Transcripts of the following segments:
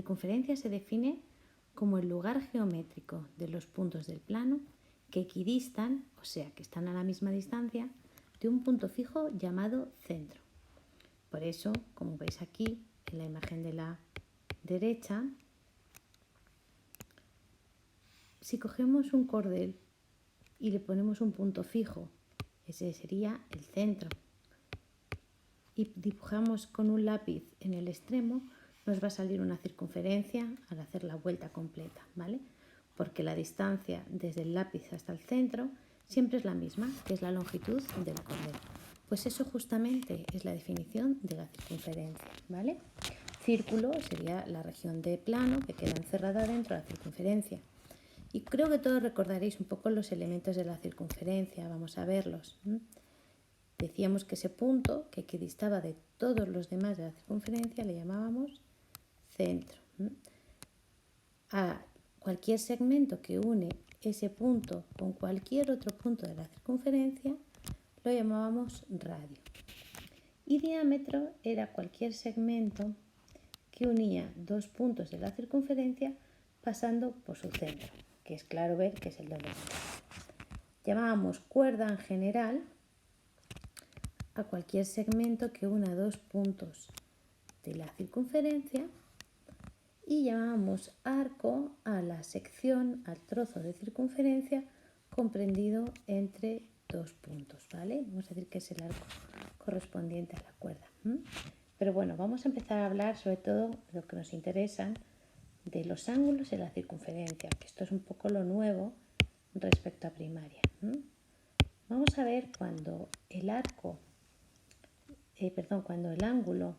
circunferencia se define como el lugar geométrico de los puntos del plano que equidistan, o sea, que están a la misma distancia, de un punto fijo llamado centro. Por eso, como veis aquí en la imagen de la derecha, si cogemos un cordel y le ponemos un punto fijo, ese sería el centro, y dibujamos con un lápiz en el extremo, nos va a salir una circunferencia al hacer la vuelta completa, ¿vale? Porque la distancia desde el lápiz hasta el centro siempre es la misma, que es la longitud del cordel. Pues eso justamente es la definición de la circunferencia, ¿vale? Círculo sería la región de plano que queda encerrada dentro de la circunferencia. Y creo que todos recordaréis un poco los elementos de la circunferencia, vamos a verlos. Decíamos que ese punto que equidistaba de todos los demás de la circunferencia le llamábamos centro. A cualquier segmento que une ese punto con cualquier otro punto de la circunferencia lo llamábamos radio. Y diámetro era cualquier segmento que unía dos puntos de la circunferencia pasando por su centro, que es claro ver que es el doble. Llamábamos cuerda en general a cualquier segmento que una dos puntos de la circunferencia y llamábamos arco a la sección, al trozo de circunferencia comprendido entre dos puntos, ¿vale? Vamos a decir que es el arco correspondiente a la cuerda. Pero bueno, vamos a empezar a hablar sobre todo lo que nos interesan de los ángulos en la circunferencia, que esto es un poco lo nuevo respecto a primaria. Vamos a ver cuando el ángulo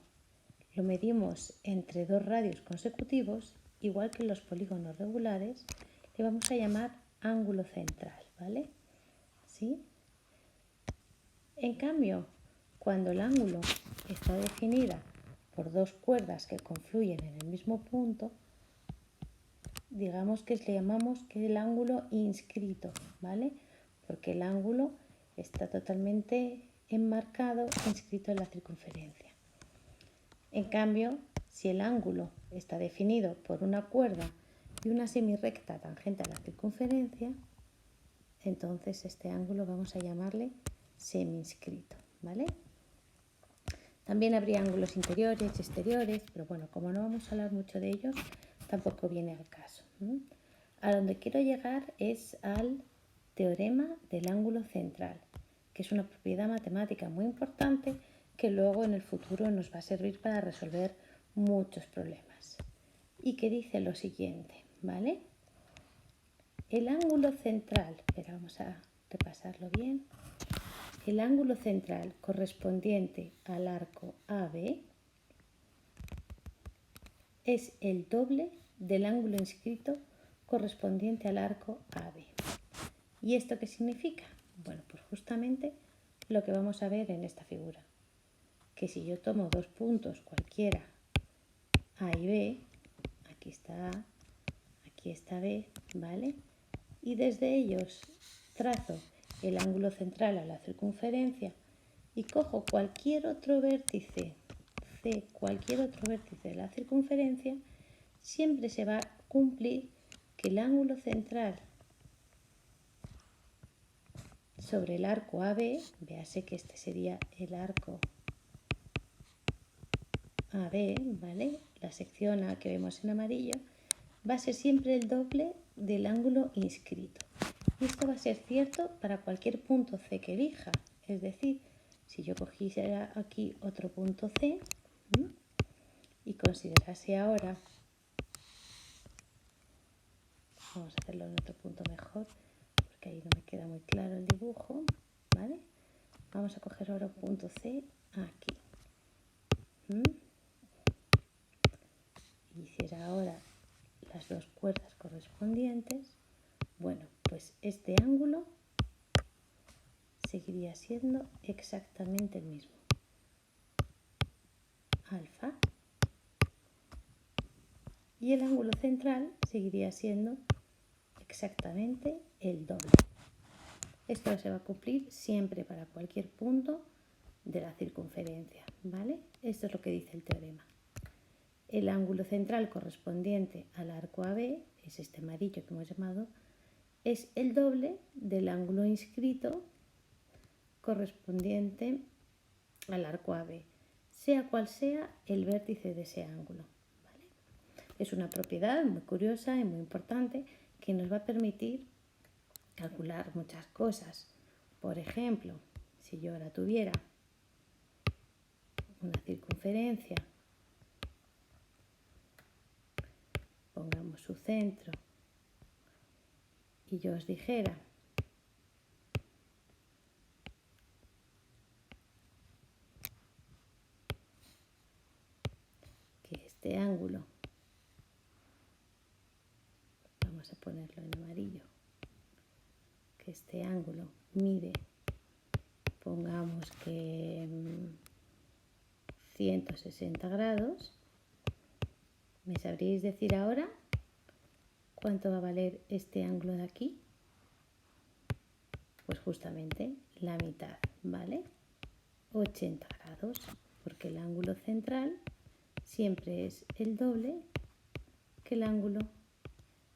lo medimos entre dos radios consecutivos, igual que en los polígonos regulares, le vamos a llamar ángulo central, ¿vale? ¿Sí? En cambio, cuando el ángulo está definida por dos cuerdas que confluyen en el mismo punto, digamos que le llamamos que el ángulo inscrito, ¿vale? Porque el ángulo está totalmente enmarcado, inscrito en la circunferencia. En cambio, si el ángulo está definido por una cuerda y una semirrecta tangente a la circunferencia, entonces este ángulo vamos a llamarle semiinscrito, ¿vale? También habría ángulos interiores y exteriores, pero bueno, como no vamos a hablar mucho de ellos, tampoco viene al caso. A donde quiero llegar es al teorema del ángulo central, que es una propiedad matemática muy importante que luego en el futuro nos va a servir para resolver muchos problemas. Y que dice lo siguiente, ¿vale? El ángulo central, pero vamos a repasarlo bien. El ángulo central correspondiente al arco AB es el doble del ángulo inscrito correspondiente al arco AB. ¿Y esto qué significa? Bueno, pues justamente lo que vamos a ver en esta figura. Que si yo tomo dos puntos cualquiera, A y B, aquí está A, aquí está B, ¿vale? Y desde ellos trazo el ángulo central a la circunferencia y cojo cualquier otro vértice C, cualquier otro vértice de la circunferencia, siempre se va a cumplir que el ángulo central sobre el arco AB, véase que este sería el arco AB, ¿vale? La sección A que vemos en amarillo, va a ser siempre el doble del ángulo inscrito. Y esto va a ser cierto para cualquier punto C que elija. Es decir, si yo cogiera aquí otro punto C y considerase ahora, vamos a hacerlo en otro punto mejor, porque ahí no me queda muy claro el dibujo, ¿vale? Vamos a coger ahora un punto C aquí. Y hiciera ahora las dos cuerdas correspondientes, bueno, pues este ángulo seguiría siendo exactamente el mismo. Alfa. Y el ángulo central seguiría siendo exactamente el doble. Esto se va a cumplir siempre para cualquier punto de la circunferencia, ¿vale? Esto es lo que dice el teorema. el ángulo central correspondiente al arco AB, es este amarillo que hemos llamado, es el doble del ángulo inscrito correspondiente al arco AB, sea cual sea el vértice de ese ángulo. ¿Vale? Es una propiedad muy curiosa y muy importante que nos va a permitir calcular muchas cosas. Por ejemplo, si yo ahora tuviera una circunferencia, pongamos su centro, y yo os dijera que este ángulo, vamos a ponerlo en amarillo, que este ángulo mide, pongamos que 160 grados, ¿me sabríais decir ahora cuánto va a valer este ángulo de aquí? Pues justamente la mitad, ¿vale? 80 grados, porque el ángulo central siempre es el doble que el ángulo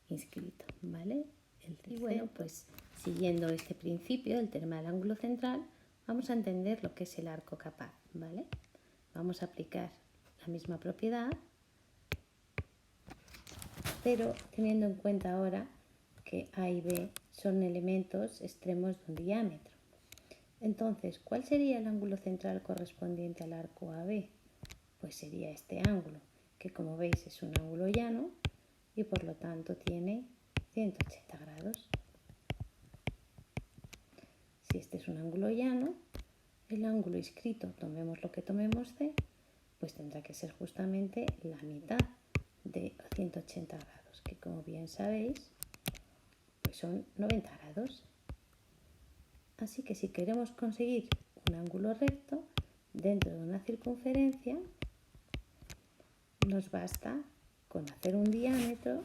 inscrito, ¿vale? Y bueno, pues siguiendo este principio, el tema del ángulo central, vamos a entender lo que es el arco capaz, ¿vale? Vamos a aplicar la misma propiedad, pero teniendo en cuenta ahora que A y B son elementos extremos de un diámetro. Entonces, ¿cuál sería el ángulo central correspondiente al arco AB? Pues sería este ángulo, que como veis es un ángulo llano y por lo tanto tiene 180 grados. Si este es un ángulo llano, el ángulo inscrito, tomemos lo que tomemos C, pues tendrá que ser justamente la mitad de 180 grados, que como bien sabéis, pues son 90 grados. Así que si queremos conseguir un ángulo recto dentro de una circunferencia, nos basta con hacer un diámetro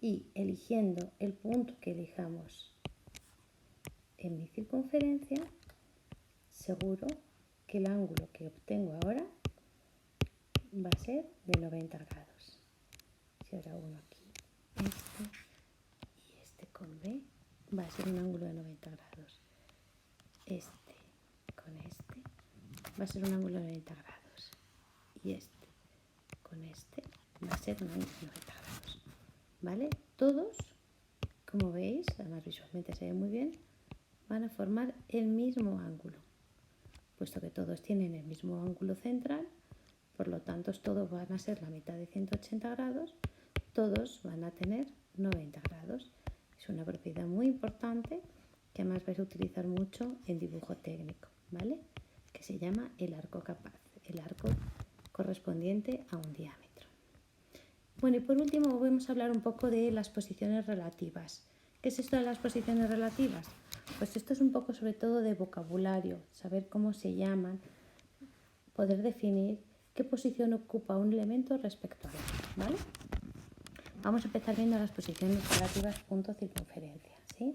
y eligiendo el punto que elijamos en mi circunferencia, seguro que el ángulo que obtengo ahora va a ser de 90 grados. Si ahora uno aquí, este y este con B, va a ser un ángulo de 90 grados. Este con este va a ser un ángulo de 90 grados. Y este con este va a ser un ángulo de 90 grados. ¿Vale? Todos, como veis, además visualmente se ve muy bien, van a formar el mismo ángulo. Puesto que todos tienen el mismo ángulo central, por lo tanto todos van a ser la mitad de 180 grados, todos van a tener 90 grados. Es una propiedad muy importante que además vais a utilizar mucho en dibujo técnico, ¿vale? Que se llama el arco capaz, el arco correspondiente a un diámetro. Bueno, y por último vamos a hablar un poco de las posiciones relativas. ¿Qué es esto de las posiciones relativas? Pues esto es un poco sobre todo de vocabulario, saber cómo se llaman, poder definir qué posición ocupa un elemento respecto a otro, ¿vale? Vamos a empezar viendo las posiciones relativas punto-circunferencia, ¿sí?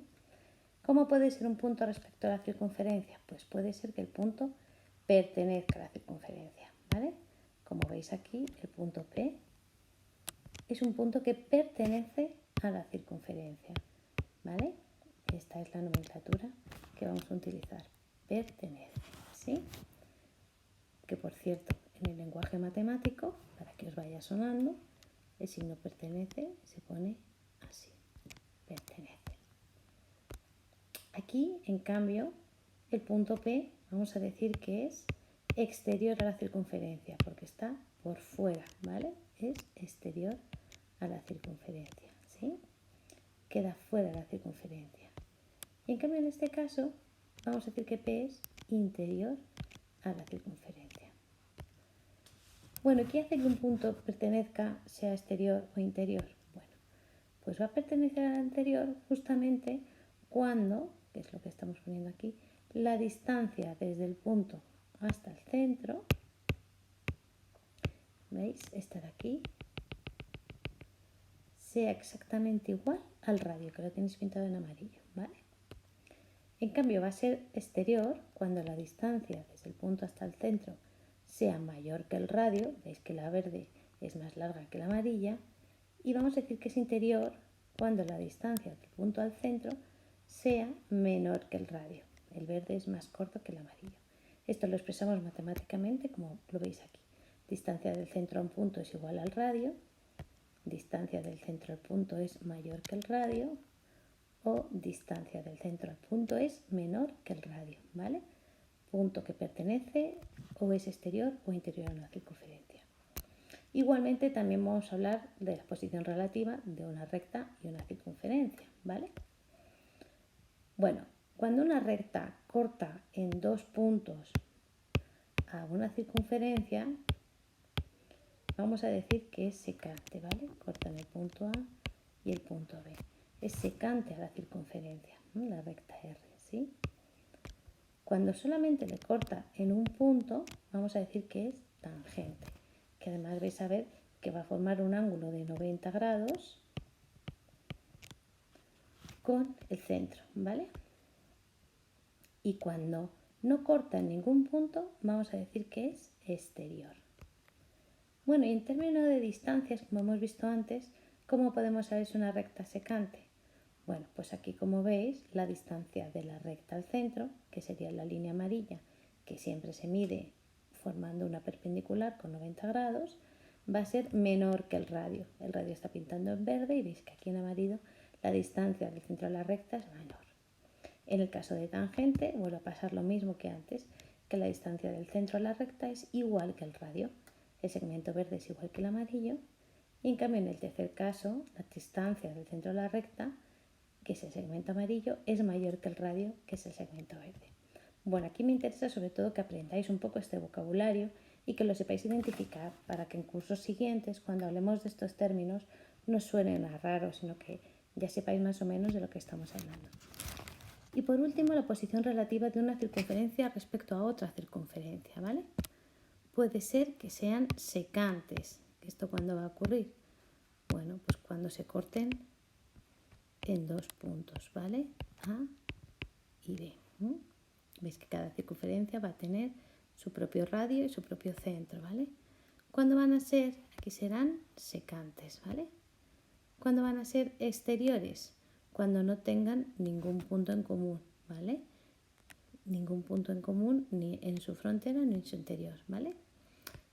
¿Cómo puede ser un punto respecto a la circunferencia? Pues puede ser que el punto pertenezca a la circunferencia, ¿vale? Como veis aquí, el punto P es un punto que pertenece a la circunferencia, ¿vale? Esta es la nomenclatura que vamos a utilizar, pertenece, ¿sí? Que por cierto, en el lenguaje matemático, para que os vaya sonando, el signo pertenece se pone así, pertenece. Aquí, en cambio, el punto P vamos a decir que es exterior a la circunferencia, porque está por fuera, ¿vale? Es exterior a la circunferencia, ¿sí? Queda fuera de la circunferencia. Y en cambio, en este caso, vamos a decir que P es interior a la circunferencia. Bueno, ¿qué hace que un punto pertenezca, sea exterior o interior? Bueno, pues va a pertenecer al anterior justamente cuando, que es lo que estamos poniendo aquí, la distancia desde el punto hasta el centro, ¿veis? Esta de aquí, sea exactamente igual al radio, que lo tenéis pintado en amarillo, ¿vale? En cambio va a ser exterior cuando la distancia desde el punto hasta el centro sea mayor que el radio, veis que la verde es más larga que la amarilla, y vamos a decir que es interior cuando la distancia del punto al centro sea menor que el radio. El verde es más corto que el amarillo. Esto lo expresamos matemáticamente como lo veis aquí. Distancia del centro a un punto es igual al radio, distancia del centro al punto es mayor que el radio, o distancia del centro al punto es menor que el radio, ¿vale? Punto que pertenece o es exterior o interior a una circunferencia. Igualmente también vamos a hablar de la posición relativa de una recta y una circunferencia, ¿vale? Bueno, cuando una recta corta en dos puntos a una circunferencia, vamos a decir que es secante, ¿vale? Corta en el punto A y el punto B. Es secante a la circunferencia, ¿no? La recta R, ¿sí? Cuando solamente le corta en un punto, vamos a decir que es tangente, que además vais a ver que va a formar un ángulo de 90 grados con el centro, ¿vale? Y cuando no corta en ningún punto, vamos a decir que es exterior. Bueno, y en términos de distancias, como hemos visto antes, ¿cómo podemos saber si es una recta secante? Bueno, pues aquí como veis, la distancia de la recta al centro, que sería la línea amarilla, que siempre se mide formando una perpendicular con 90 grados, va a ser menor que el radio. El radio está pintando en verde y veis que aquí en amarillo la distancia del centro a la recta es menor. En el caso de tangente, vuelve a pasar lo mismo que antes, que la distancia del centro a la recta es igual que el radio. El segmento verde es igual que el amarillo. Y en cambio, en el tercer caso, la distancia del centro a la recta, que es el segmento amarillo, es mayor que el radio, que es el segmento verde. Bueno, aquí me interesa sobre todo que aprendáis un poco este vocabulario y que lo sepáis identificar para que en cursos siguientes, cuando hablemos de estos términos, no suenen a raros, sino que ya sepáis más o menos de lo que estamos hablando. Y por último, la posición relativa de una circunferencia respecto a otra circunferencia, ¿vale? Puede ser que sean secantes. ¿Esto cuándo va a ocurrir? Bueno, pues cuando se corten en dos puntos, ¿vale? A y B. Veis que cada circunferencia va a tener su propio radio y su propio centro, ¿vale? ¿Cuándo van a ser? Aquí serán secantes, ¿vale? ¿Cuándo van a ser exteriores? Cuando no tengan ningún punto en común, ¿vale? Ningún punto en común ni en su frontera ni en su interior, ¿vale?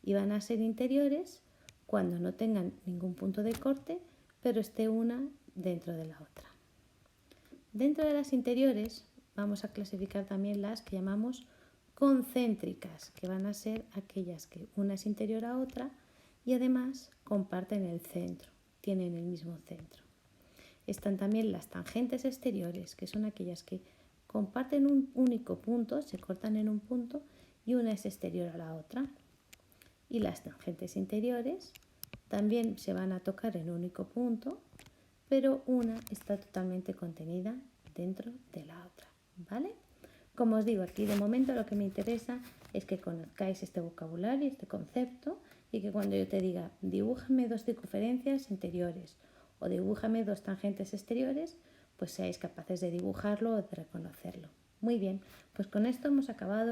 Y van a ser interiores cuando no tengan ningún punto de corte, pero esté una dentro de la otra. Dentro de las interiores vamos a clasificar también las que llamamos concéntricas, que van a ser aquellas que una es interior a otra y además comparten el centro, tienen el mismo centro. Están también las tangentes exteriores, que son aquellas que comparten un único punto, se cortan en un punto y una es exterior a la otra. Y las tangentes interiores también se van a tocar en un único punto, pero una está totalmente contenida dentro de la otra, ¿vale? Como os digo, aquí de momento lo que me interesa es que conozcáis este vocabulario, este concepto, y que cuando yo te diga dibújame dos circunferencias interiores o dibújame dos tangentes exteriores, pues seáis capaces de dibujarlo o de reconocerlo. Muy bien, pues con esto hemos acabado.